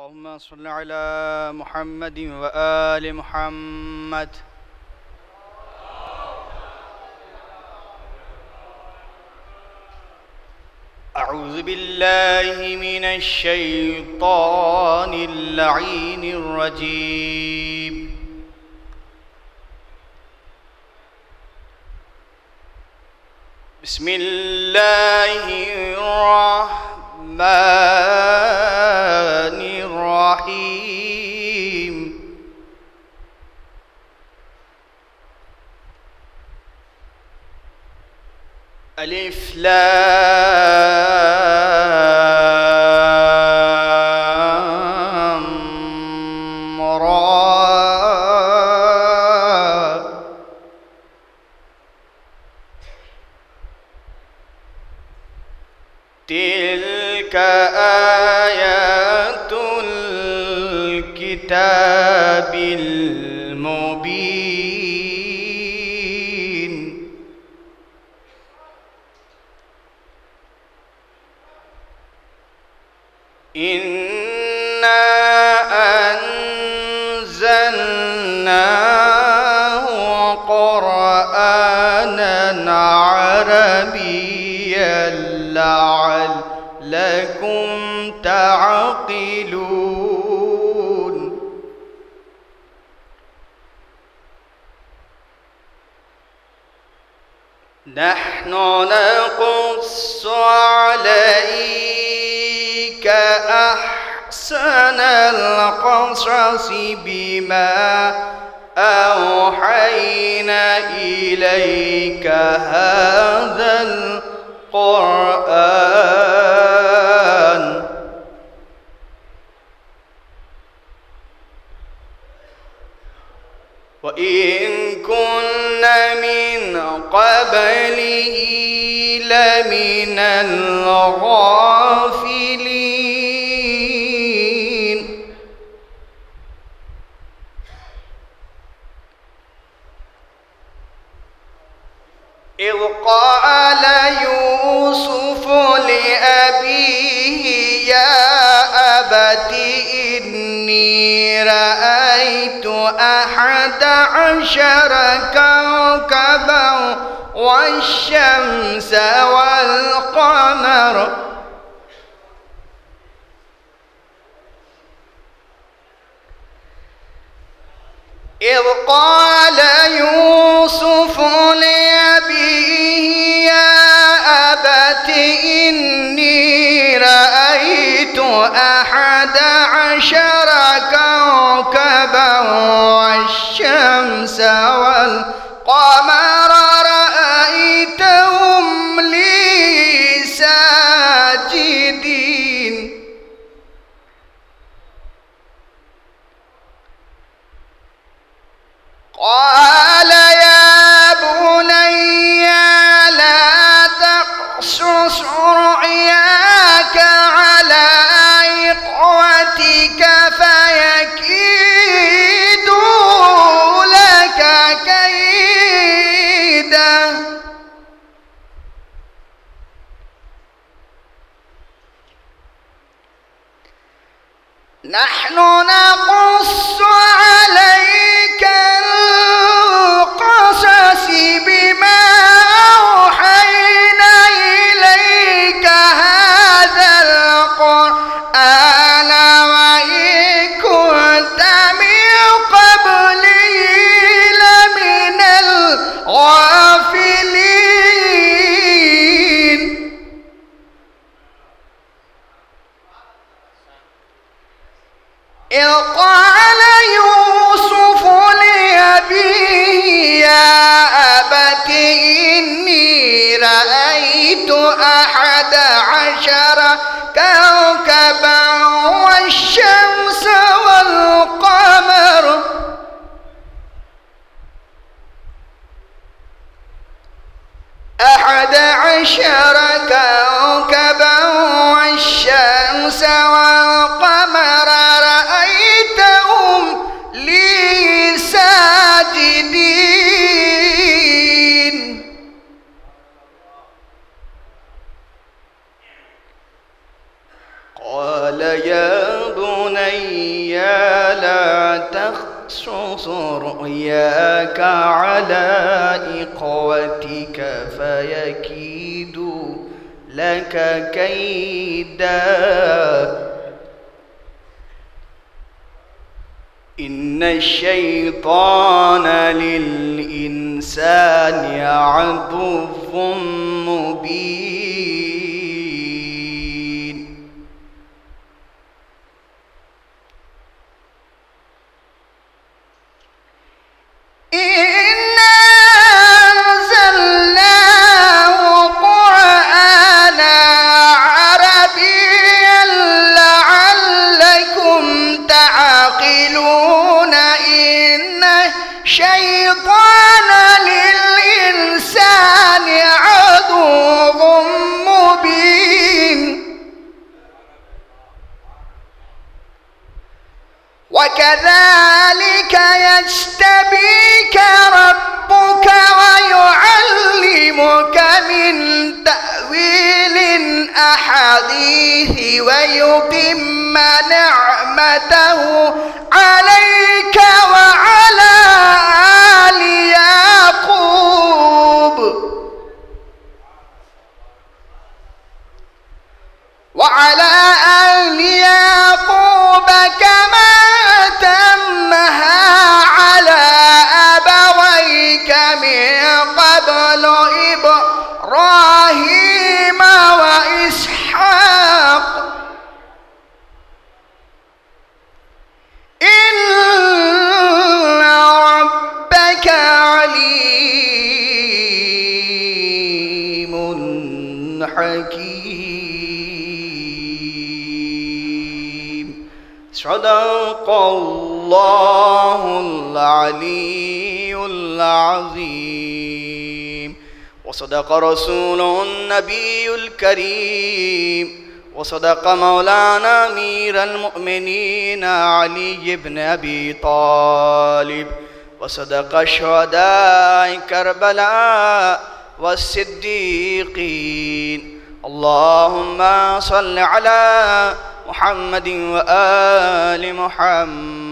اللهم صل على محمد وآل محمد. أعوذ بالله من الشيطان اللعين الرجيم. بسم الله الرحمن الرحيم. ألف لام را. تلك آيات الكتاب المبين. إنا أنزلناه قرآنا عربيا لعلكم تعقلون. نحن نقص عليك أحسن القصص بما أوحينا إليك هذا القرآن وإن كنا من قبله لمن الغافلين. إذ قال يوسف لأبيه يا أبت إني رأيت 11 كوكبا والشمس والقمر. إذ قال يوسف لأبيه يا أبت إني رأيت 11 كوكبا والشمس والقمر رأيتهم لي ساجدين. قال يا بني لا تقصص رؤياك على إخوتك فيكيدوا لك كيدا. نحن نقص عليك القصص بما أوحينا إليك هذا القرآن وإن كنت من قبله لمن الغافلين. إذ قال يوسف لأبيه يا أبت إني رأيت 11 كوكبا والشمس والقمر 11 كوكبا والشمس والقمر رأيتهم رؤياك على إخوتك فيكيدوا لك كيدا إن الشيطان للإنسان عدو مبين إنا أنزلناه قرآنا عربيا لعلكم تعقلون إن الشيطان للإنسان عدو مبين وكذلك يجتبيك ربك ويعلمك من تأويل الأحاديث ويتم نعمته عليك وعلى آل يعقوب كما أتمها على أبويك من قبل إبراهيم وإسحاق إن ربك عليم حكيم صدق الله العلي العظيم وصدق رسوله النبي الكريم وصدق مولانا أمير المؤمنين علي بن أبي طالب وصدق شهداء كربلاء والصديقين اللهم صل على محمد وآل محمد